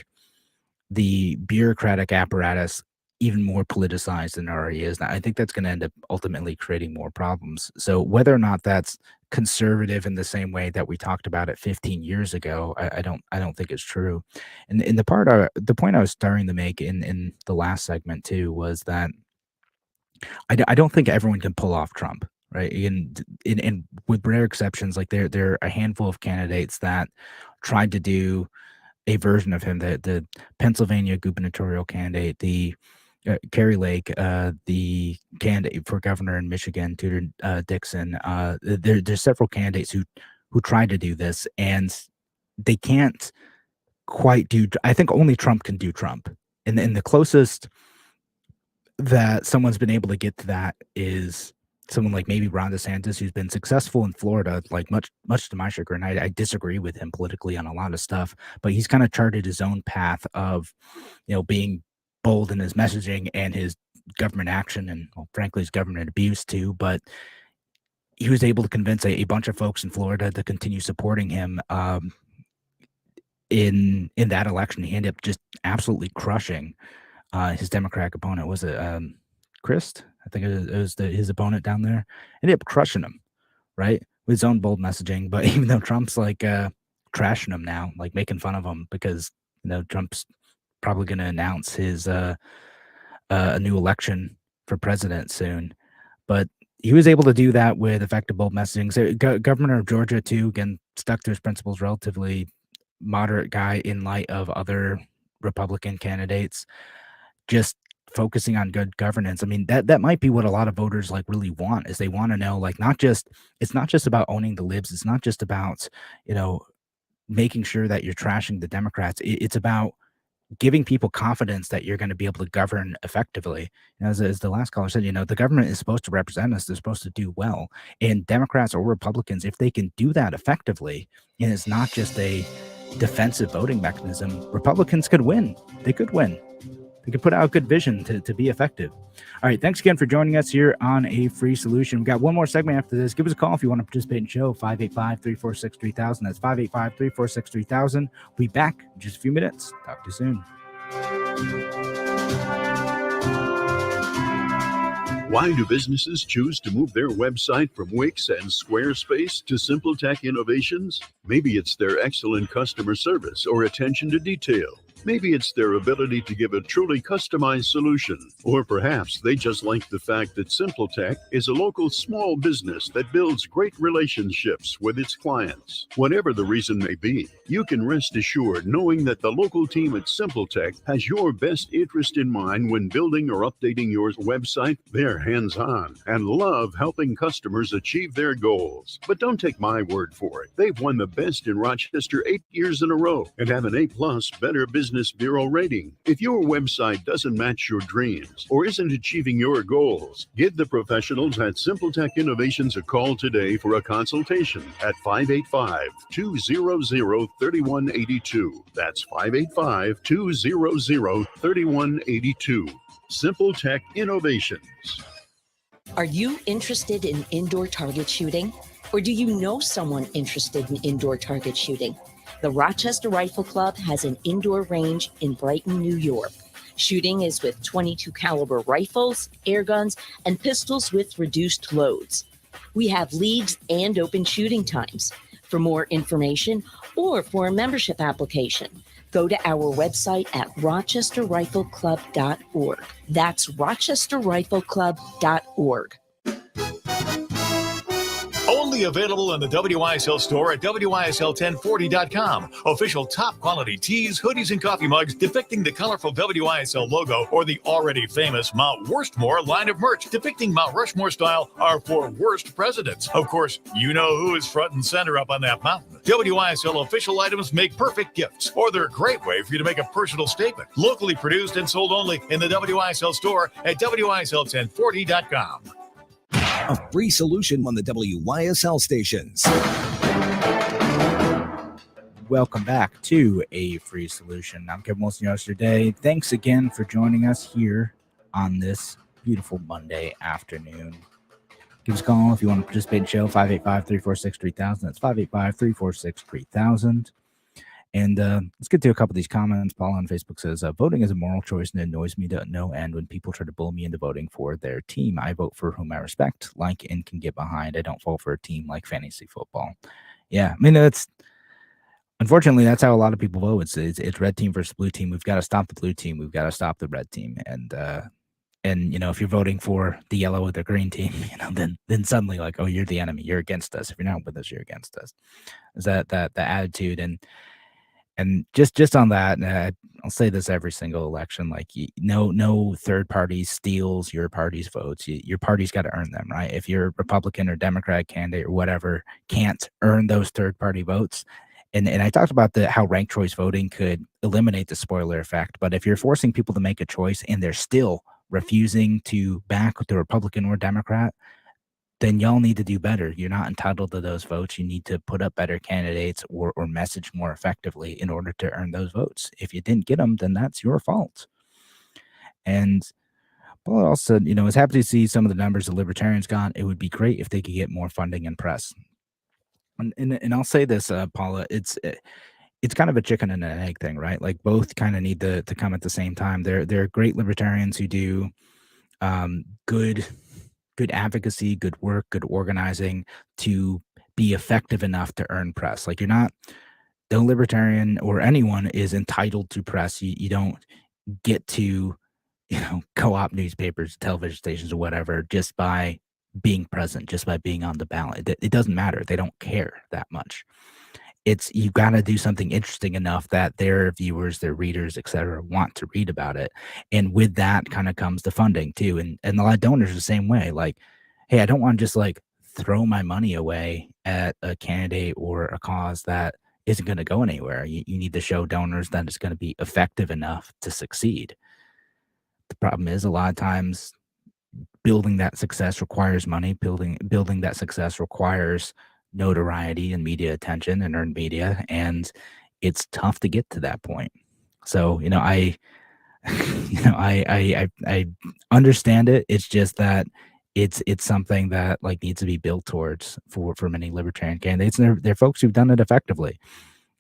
the bureaucratic apparatus even more politicized than it already is. Now, I think that's going to end up ultimately creating more problems. So whether or not that's conservative in the same way that we talked about it 15 years ago, I don't think it's true. And in the point I was starting to make in the last segment too was that I don't think everyone can pull off Trump, right? And with rare exceptions, like there are a handful of candidates that tried to do a version of him, the Pennsylvania gubernatorial candidate, the Kerry Lake, the candidate for governor in Michigan, Tudor Dixon. There's several candidates who tried to do this, and they can't quite do. I think only Trump can do Trump, and the closest that someone's been able to get to that is someone like maybe Ron DeSantis, who's been successful in Florida, like much to my chagrin. I disagree with him politically on a lot of stuff, but he's kind of charted his own path of, being bold in his messaging and his government action and, well, frankly, his government abuse too. But he was able to convince a bunch of folks in Florida to continue supporting him in that election. He ended up just absolutely crushing his Democratic opponent. Was it Christ? I think it was his opponent down there. Ended up crushing him, right? With his own bold messaging. But even though Trump's like trashing him now, like making fun of him because Trump's probably going to announce his a new election for president soon. But he was able to do that with effective bold messaging. So Governor of Georgia too, again, stuck to his principles, relatively moderate guy in light of other Republican candidates, just focusing on good governance. I mean, that might be what a lot of voters like really want, is they want to know, like, it's not just about owning the libs. It's not just about, making sure that you're trashing the Democrats. It's about giving people confidence that you're going to be able to govern effectively. As the last caller said, the government is supposed to represent us. They're supposed to do well. And Democrats or Republicans, if they can do that effectively, and it's not just a defensive voting mechanism, Republicans could win. They could win. They could put out good vision to be effective. All right. Thanks again for joining us here on A Free Solution. We've got one more segment after this. Give us a call if you want to participate in the show. 585-346-3000. That's 585-346-3000. We'll be back in just a few minutes. Talk to you soon. Why do businesses choose to move their website from Wix and Squarespace to SimpleTech Innovations? Maybe it's their excellent customer service or attention to detail. Maybe it's their ability to give a truly customized solution. Or perhaps they just like the fact that SimpleTech is a local small business that builds great relationships with its clients. Whatever the reason may be, you can rest assured knowing that the local team at SimpleTech has your best interest in mind when building or updating your website. They're hands-on and love helping customers achieve their goals. But don't take my word for it. They've won the best in Rochester 8 years in a row and have an A+ Better Business Bureau rating. If your website doesn't match your dreams or isn't achieving your goals, give the professionals at SimpleTech Innovations a call today for a consultation at 585-200-3182. That's 585-200-3182. SimpleTech Innovations. Are you interested in indoor target shooting? Or do you know someone interested in indoor target shooting? The Rochester Rifle Club has an indoor range in Brighton, New York. Shooting is with .22 caliber rifles, air guns, and pistols with reduced loads. We have leagues and open shooting times. For more information or for a membership application, go to our website at rochesterrifleclub.org. That's rochesterrifleclub.org. Only available in the WISL store at WISL1040.com. Official top quality tees, hoodies, and coffee mugs depicting the colorful WISL logo or the already famous Mount Worstmore line of merch depicting Mount Rushmore style are for worst presidents. Of course, you know who is front and center up on that mountain. WISL official items make perfect gifts, or they're a great way for you to make a personal statement. Locally produced and sold only in the WISL store at WISL1040.com. A free solution on the WYSL stations. Welcome back to A Free Solution. I'm Kevin Wilson, your host today. Thanks again for joining us here on this beautiful Monday afternoon. Give us a call if you want to participate in the show, 585-346-3000. That's 585-346-3000. And let's get to a couple of these comments. Paul on Facebook says, voting is a moral choice and it annoys me to no end when people try to bully me into voting for their team. I vote for whom I respect, like, and can get behind. I don't fall for a team like fantasy football. Yeah, I mean, unfortunately, that's how a lot of people vote. It's red team versus blue team. We've got to stop the blue team. We've got to stop the red team. And if you're voting for the yellow or the green team, then suddenly like, oh, you're the enemy. You're against us. If you're not with us, you're against us. Is that the attitude? And just on that, I'll say this every single election, like no third party steals your party's votes. Your party's got to earn them, right? If you're a Republican or Democrat candidate or whatever can't earn those third party votes. And I talked about how ranked choice voting could eliminate the spoiler effect. But if you're forcing people to make a choice and they're still refusing to back the Republican or Democrat, then y'all need to do better. You're not entitled to those votes. You need to put up better candidates or message more effectively in order to earn those votes. If you didn't get them, then that's your fault. And Paul also, is happy to see some of the numbers the Libertarians got. It would be great if they could get more funding and press. And I'll say this, Paula, it's kind of a chicken and an egg thing, right? Like both kind of need to come at the same time. There are great libertarians who do good advocacy, good work, good organizing to be effective enough to earn press. Like no libertarian or anyone is entitled to press. You don't get to, co-op newspapers, television stations or whatever just by being present, just by being on the ballot. It doesn't matter. They don't care that much. You got to do something interesting enough that their viewers, their readers, etc., want to read about it. And with that kind of comes the funding too. And a lot of donors are the same way. Like, hey, I don't want to just like throw my money away at a candidate or a cause that isn't going to go anywhere. You need to show donors that it's going to be effective enough to succeed. The problem is a lot of times building that success requires money. Building that success requires notoriety and media attention and earned media, and it's tough to get to that point. So I understand it. It's just that it's something that like needs to be built towards for many libertarian candidates, and they're folks who've done it effectively.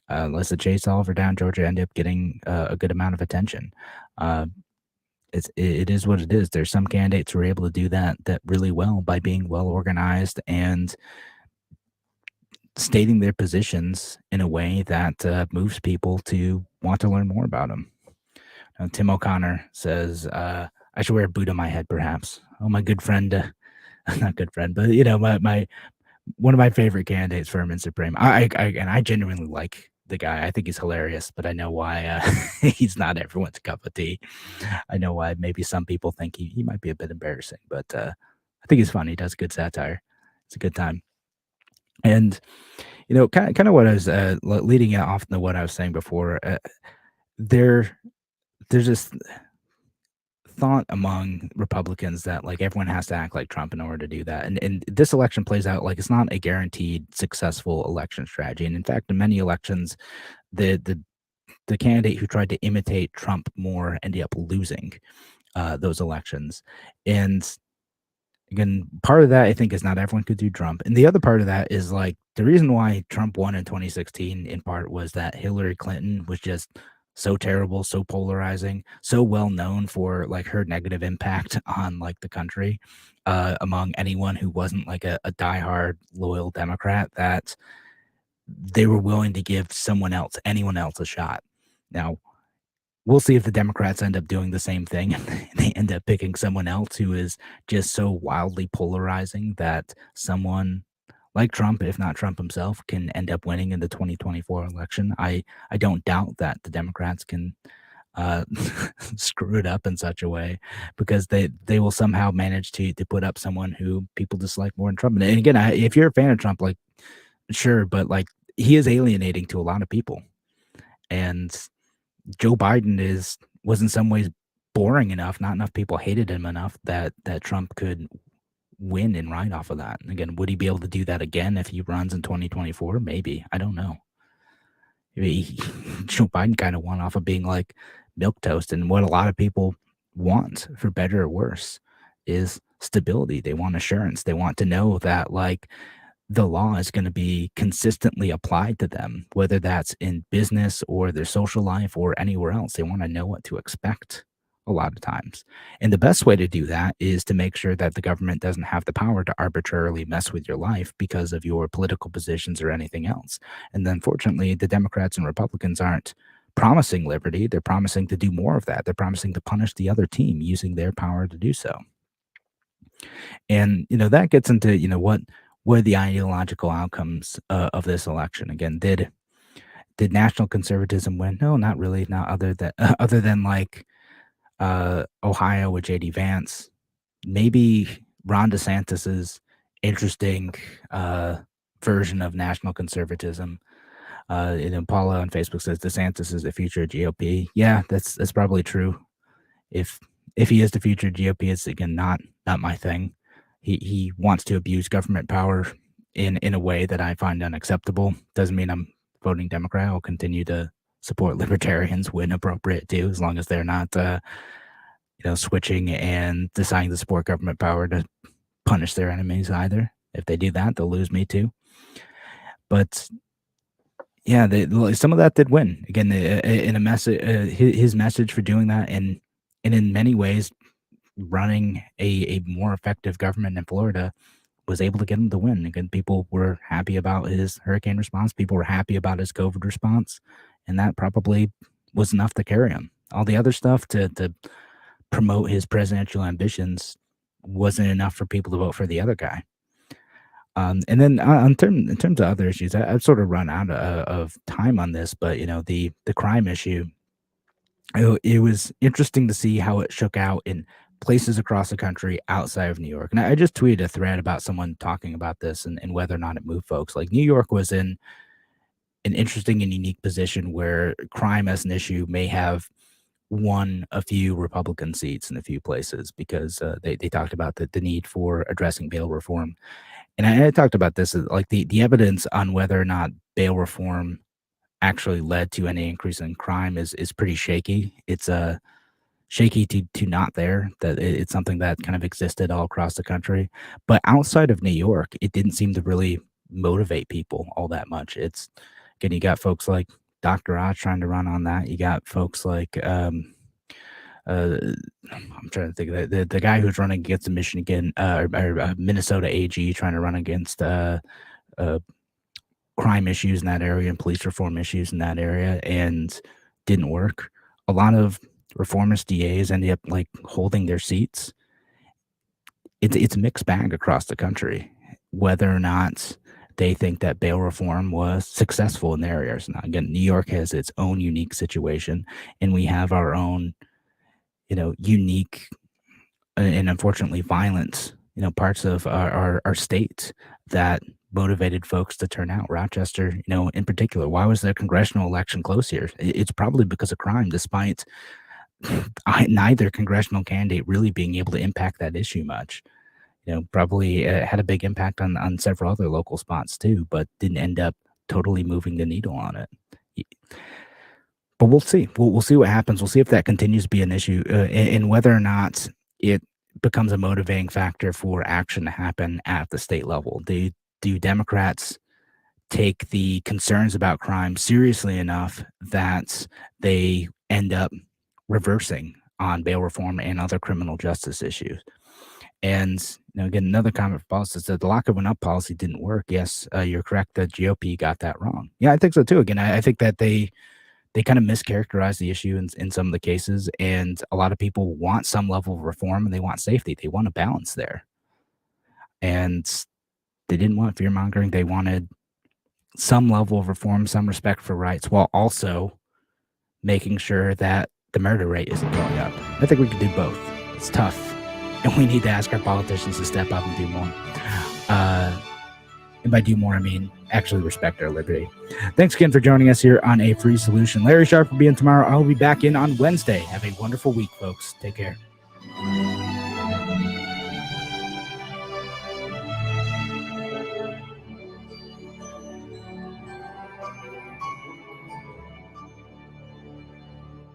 Let's say Chase Oliver down Georgia ended up getting a good amount of attention. It is what it is. There's some candidates who are able to do that really well by being well organized and stating their positions in a way that moves people to want to learn more about them. Tim O'Connor says, I should wear a boot on my head, perhaps. Oh, my good friend, not good friend, but my one of my favorite candidates for Ermine Supreme. I genuinely like the guy. I think he's hilarious, but I know why he's not everyone's cup of tea. I know why maybe some people think he might be a bit embarrassing, but I think he's funny. He does good satire. It's a good time. And kind of what I was leading it off to what I was saying before. There's this thought among Republicans that like everyone has to act like Trump in order to do that, and this election plays out like it's not a guaranteed successful election strategy. And in fact, in many elections, the candidate who tried to imitate Trump more ended up losing those elections. And again, part of that I think is not everyone could do Trump, and the other part of that is like the reason why Trump won in 2016 in part was that Hillary Clinton was just so terrible, so polarizing, so well known for like her negative impact on like the country among anyone who wasn't like a diehard loyal Democrat, that they were willing to give anyone else a shot. Now, we'll see if the Democrats end up doing the same thing and they end up picking someone else who is just so wildly polarizing that someone like Trump, if not Trump himself, can end up winning in the 2024 election. I don't doubt that the Democrats can screw it up in such a way because they will somehow manage to put up someone who people dislike more than Trump. And again, if you're a fan of Trump, like sure, but like he is alienating to a lot of people. And Joe Biden was in some ways boring enough, not enough people hated him enough that Trump could win and ride off of that. And again, would he be able to do that again if he runs in 2024? Maybe. I don't know. Joe Biden kind of won off of being like milquetoast, and what a lot of people want, for better or worse, is stability. They want assurance. They want to know that like the law is going to be consistently applied to them, whether that's in business or their social life or anywhere else. They want to know what to expect a lot of times. And the best way to do that is to make sure that the government doesn't have the power to arbitrarily mess with your life because of your political positions or anything else. And then, fortunately, the Democrats and Republicans aren't promising liberty. They're promising to do more of that. They're promising to punish the other team using their power to do so. And, that gets into, what were the ideological outcomes of this election. Again, did national conservatism win? No, not really. Not other than like Ohio with JD Vance, maybe Ron DeSantis's interesting version of national conservatism. Paula on Facebook says DeSantis is the future GOP. Yeah, that's probably true. If he is the future GOP, it's again not my thing. He wants to abuse government power in a way that I find unacceptable. Doesn't mean I'm voting Democrat. I'll continue to support libertarians when appropriate too, as long as they're not switching and deciding to support government power to punish their enemies either. If they do that, they'll lose me too. But yeah, some of that did win. Again, in a message, his message for doing that, and in many ways, running a more effective government in Florida was able to get him to win. Again, people were happy about his hurricane response. People were happy about his COVID response, and that probably was enough to carry him. All the other stuff to promote his presidential ambitions wasn't enough for people to vote for the other guy. And then in terms of other issues, I've sort of run out of time on this, but the crime issue, it was interesting to see how it shook out in places across the country outside of New York. And I just tweeted a thread about someone talking about this and whether or not it moved folks. Like New York was in an interesting and unique position where crime as an issue may have won a few Republican seats in a few places because they talked about the need for addressing bail reform. And I talked about this, like the evidence on whether or not bail reform actually led to any increase in crime is pretty shaky. It's shaky to not there, that it's something that kind of existed all across the country. But outside of New York, it didn't seem to really motivate people all that much. It's, again, you got folks like Dr. Oz trying to run on that. You got folks like I'm trying to think of the guy who's running against the Michigan or Minnesota AG trying to run against crime issues in that area and police reform issues in that area, and didn't work. A lot of reformist DAs ended up like holding their seats. It's a mixed bag across the country whether or not they think that bail reform was successful in their areas. Now, again, New York has its own unique situation, and we have our own, unique and unfortunately violent, parts of our state that motivated folks to turn out. Rochester, in particular, why was the congressional election close here? It's probably because of crime, despite neither congressional candidate really being able to impact that issue much. Probably had a big impact on several other local spots too, but didn't end up totally moving the needle on it. But we'll see. We'll see what happens. We'll see if that continues to be an issue and whether or not it becomes a motivating factor for action to happen at the state level. Do Democrats take the concerns about crime seriously enough that they end up reversing on bail reform and other criminal justice issues? And again, another comment for policy said the lock everyone up policy didn't work. Yes, you're correct. The GOP got that wrong. Yeah, I think so too. Again, I think that they kind of mischaracterized the issue in some of the cases, and a lot of people want some level of reform and they want safety. They want a balance there, and they didn't want fear mongering. They wanted some level of reform, some respect for rights, while also making sure that the murder rate isn't going up. I think we can do both. It's tough. And we need to ask our politicians to step up and do more. And by do more, I mean actually respect our liberty. Thanks again for joining us here on A Free Solution. Larry Sharp will be in tomorrow. I'll be back in on Wednesday. Have a wonderful week, folks. Take care.